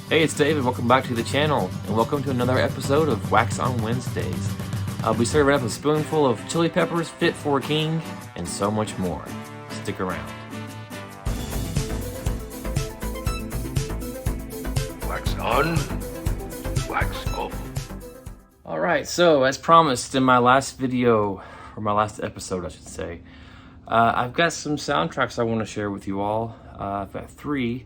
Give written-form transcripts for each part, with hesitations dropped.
Hey, it's David. Welcome back to the channel, and welcome to another episode of Wax on Wednesdays. I'll be serving up a spoonful of chili peppers fit for a king, and so much more. Stick around. Wax on, wax off. Alright, so as promised in my last video, or my last episode I should say, I've got some soundtracks I want to share with you all. I've got 3.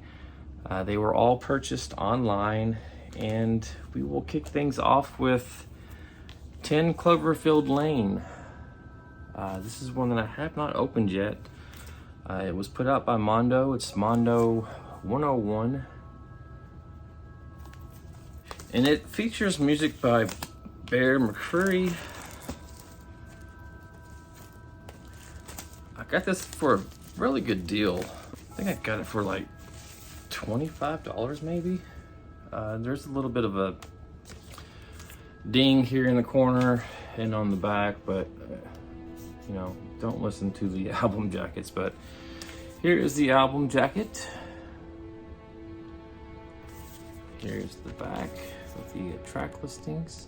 They were all purchased online, and we will kick things off with 10 Cloverfield Lane. This is one that I have not opened yet. It was put out by Mondo. It's Mondo 101. And it features music by Bear McCreary. I got this for a really good deal. I think I got it for like $25 maybe. There's a little bit of a ding here in the corner and on the back, but you know, don't listen to the album jackets. But here is the album jacket. Here's the back with the track listings.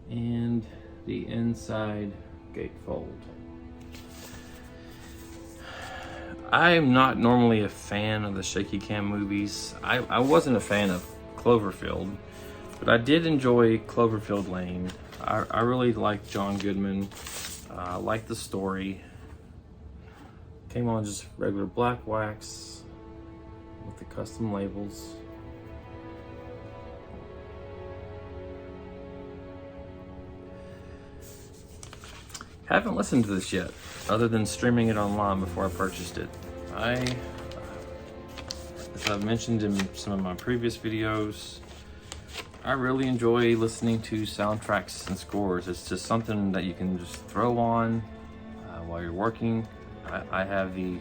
And the inside gatefold. I'm not normally a fan of the shaky cam movies. I wasn't a fan of Cloverfield, but I did enjoy Cloverfield Lane. I really liked John Goodman. I liked the story. Came on just regular black wax with the custom labels. Haven't listened to this yet, other than streaming it online before I purchased it. As I've mentioned in some of my previous videos, I really enjoy listening to soundtracks and scores. It's just something that you can just throw on while you're working. I have the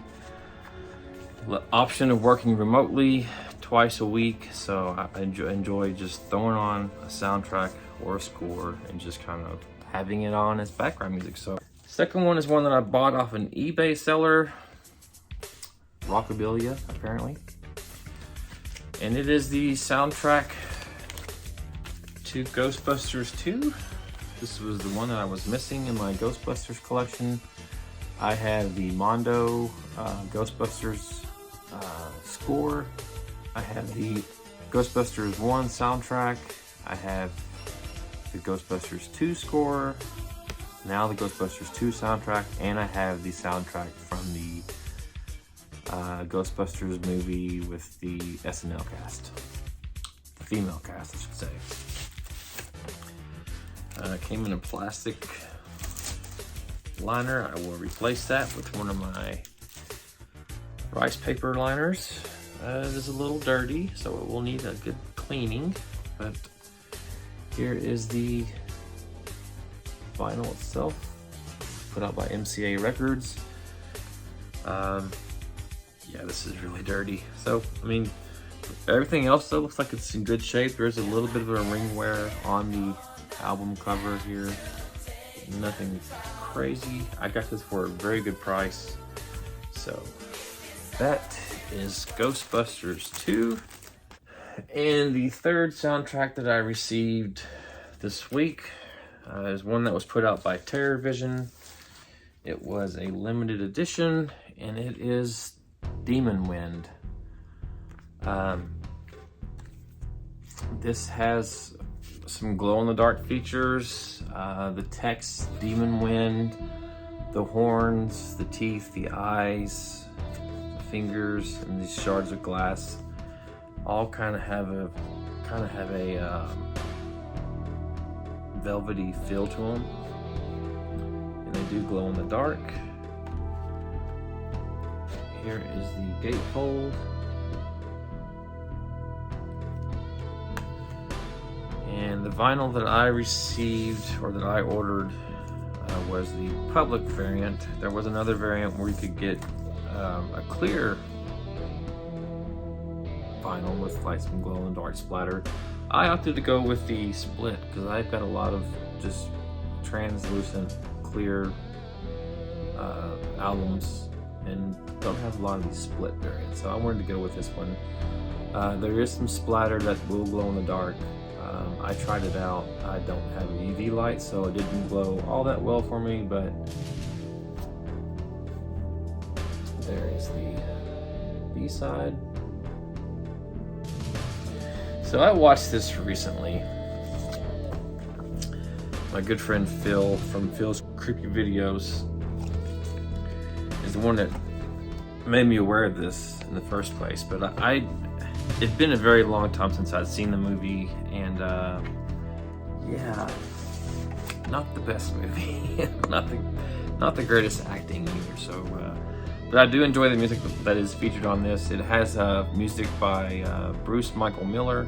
option of working remotely twice a week, so I enjoy just throwing on a soundtrack or a score and just kind of having it on as background music. So second one is one that I bought off an eBay seller, Rhcp apparently, and it is the soundtrack to Ghostbusters 2. This was the one that I was missing in my Ghostbusters collection. I have the Mondo Ghostbusters score. I have the Ghostbusters 1 soundtrack. I have the Ghostbusters 2 score, now the Ghostbusters 2 soundtrack, and I have the soundtrack from the Ghostbusters movie with the SNL cast, the female cast I should say. Came in a plastic liner. I will replace that with one of my rice paper liners. It is a little dirty, so it will need a good cleaning, but here is the vinyl itself, put out by MCA Records. Yeah, this is really dirty. So, I mean, everything else though looks like it's in good shape. There's a little bit of a ring wear on the album cover here. Nothing crazy. I got this for a very good price. So, that is Ghostbusters 2. And the third soundtrack that I received this week is one that was put out by Terror Vision. It was a limited edition, and it is Demon Wind. This has some glow-in-the-dark features. The text, Demon Wind, the horns, the teeth, the eyes, the fingers, and these shards of glass all kind of have a velvety feel to them, and they do glow in the dark. Here is the gatefold, and the vinyl that I received, or that I ordered, was the public variant. There was another variant where you could get a clear vinyl with like some glow in the dark splatter. I opted to go with the split because I've got a lot of just translucent clear albums and don't have a lot of these split variants, so I wanted to go with this one. There is some splatter that will glow in the dark. I tried it out. I don't have an UV light, so it didn't glow all that well for me, but there is the B-side. So I watched this recently. My good friend Phil from Phil's Creepy Videos is the one that made me aware of this in the first place, but it'd been a very long time since I'd seen the movie, and yeah, not the best movie. not the greatest acting either. So, but I do enjoy the music that is featured on this. It has music by Bruce Michael Miller.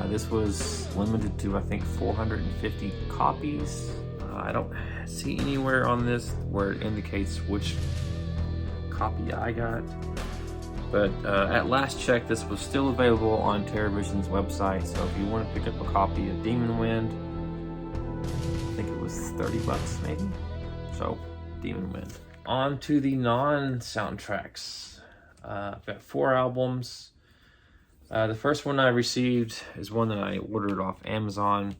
This was limited to, I think, 450 copies. I don't see anywhere on this where it indicates which copy I got. But at last check, this was still available on TerraVision's website. So if you want to pick up a copy of Demon Wind, I think it was 30 bucks maybe. So Demon Wind. On to the non-soundtracks. I've got 4 albums. The first one I received is one that I ordered off Amazon,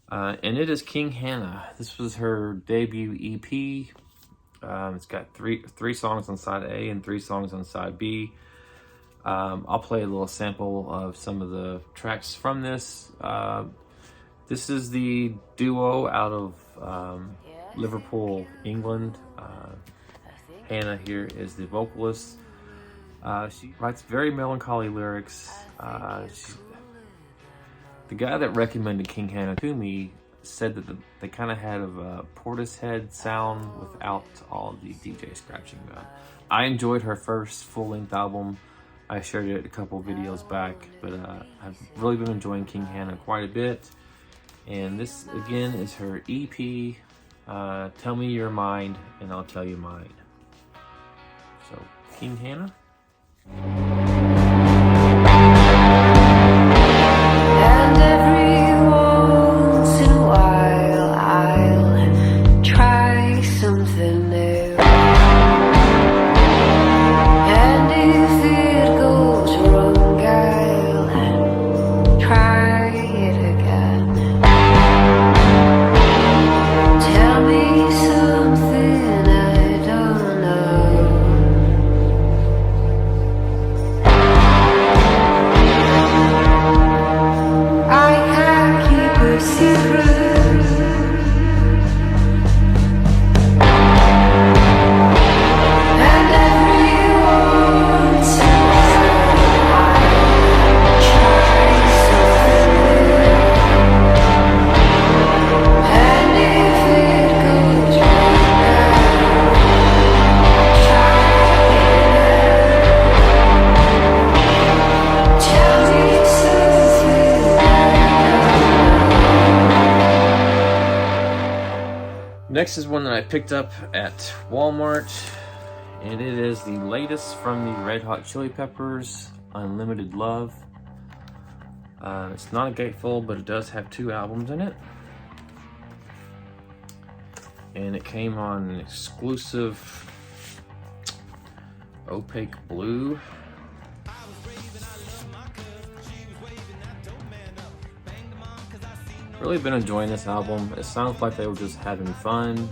and it is King Hannah. This was her debut EP. It's got three songs on side A and 3 songs on side B. I'll play a little sample of some of the tracks from this. This is the duo out of Liverpool, England. Hannah here is the vocalist. She writes very melancholy lyrics. The guy that recommended King Hannah to me said that they kind of had a Portishead sound without all the DJ scratching. I enjoyed her first full-length album. I shared it a couple videos back, but I've really been enjoying King Hannah quite a bit. And this, again, is her EP, Tell Me Your Mind, and I'll Tell You Mine. So, King Hannah. And every once in a while I'll try something new. And if it goes wrong, I'll try it again. Tell me something I don't know. I can't keep a secret. And every once in a while I try something new. And if it goes wrong, I'll try it. Tell me something Next is one that I picked up at Walmart, and it is the latest from the Red Hot Chili Peppers, Unlimited Love. It's not a gatefold, but it does have 2 albums in it. And it came on an exclusive opaque blue. Really been enjoying this album. It sounds like they were just having fun.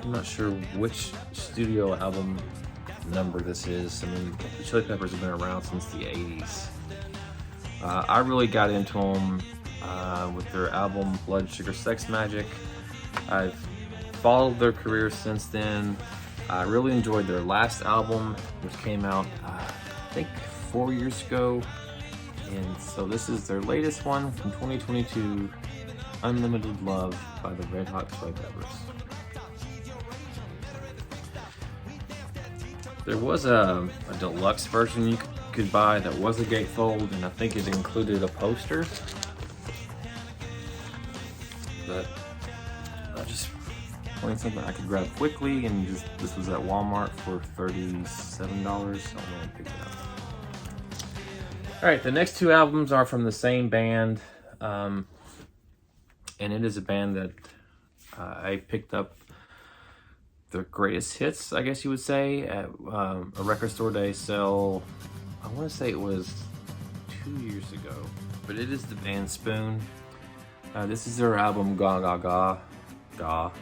I'm not sure which studio album number this is. I mean, the Chili Peppers have been around since the 80s. I really got into them with their album Blood Sugar Sex Magic. I've followed their career since then. I really enjoyed their last album, which came out, I think, 4 years ago. And so this is their latest one from 2022, Unlimited Love by the Red Hot Chili Peppers. There was a deluxe version you could buy that was a gatefold, and I think it included a poster. But I just wanted something I could grab quickly, and this was at Walmart for $37, so I'm gonna pick it up. Alright, the next 2 albums are from the same band, and it is a band that I picked up the greatest hits, I guess you would say, at a record store day sale. I want to say it was 2 years ago, but it is the band Spoon. This is their album Ga Ga Ga Ga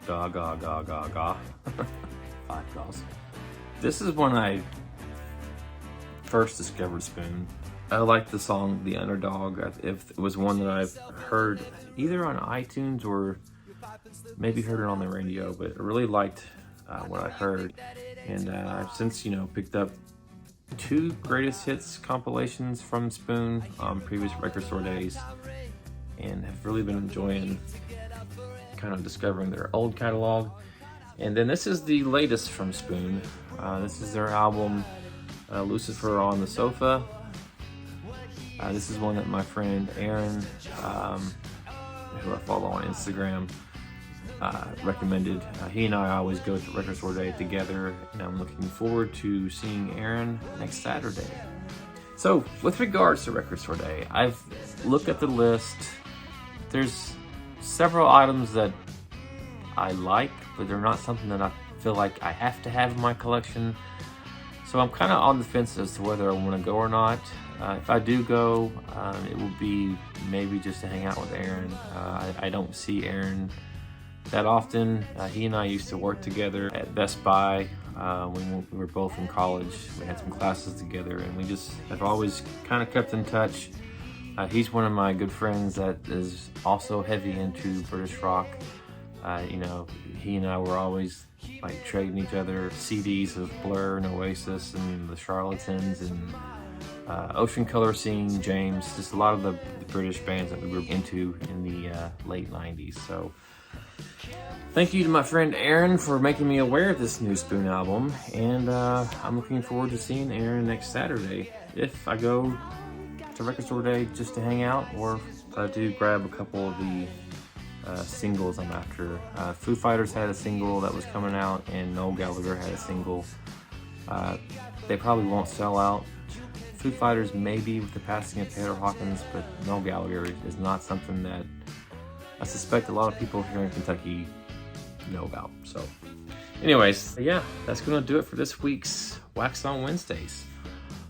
Ga Ga Ga Ga Ga. 5 Ga's. This is when I first discovered Spoon. I liked the song The Underdog. If it was one that I've heard either on iTunes or maybe heard it on the radio, but I really liked what I heard. And I've since, picked up 2 greatest hits compilations from Spoon on previous record store days, and have really been enjoying kind of discovering their old catalog. And then this is the latest from Spoon. This is their album Lucifer on the Sofa. This is one that my friend Aaron, who I follow on Instagram, recommended. He and I always go to record store day together, and I'm looking forward to seeing Aaron next Saturday. So with regards to record store day, I've looked at the list. There's several items that I like, but they're not something that I feel like I have to have in my collection. So I'm kind of on the fence as to whether I want to go or not. If I do go, it will be maybe just to hang out with Aaron. I don't see Aaron that often. He and I used to work together at Best Buy when we were both in college. We had some classes together, and we just have always kind of kept in touch. He's one of my good friends that is also heavy into British rock. He and I were always like trading each other CDs of Blur and Oasis and the Charlatans and Ocean Colour Scene, James, just a lot of the British bands that we were into in the late 90s. So thank you to my friend Aaron for making me aware of this new Spoon album, and I'm looking forward to seeing Aaron next Saturday. If I go to record store day just to hang out, or if I do grab a couple of the singles I'm after. Foo Fighters had a single that was coming out, and Noel Gallagher had a single. They probably won't sell out. Foo Fighters maybe with the passing of Taylor Hawkins, but Noel Gallagher is not something that I suspect a lot of people here in Kentucky know about. So anyways, yeah, that's going to do it for this week's Wax On Wednesdays.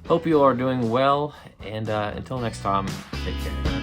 Hope you all are doing well, and until next time, take care.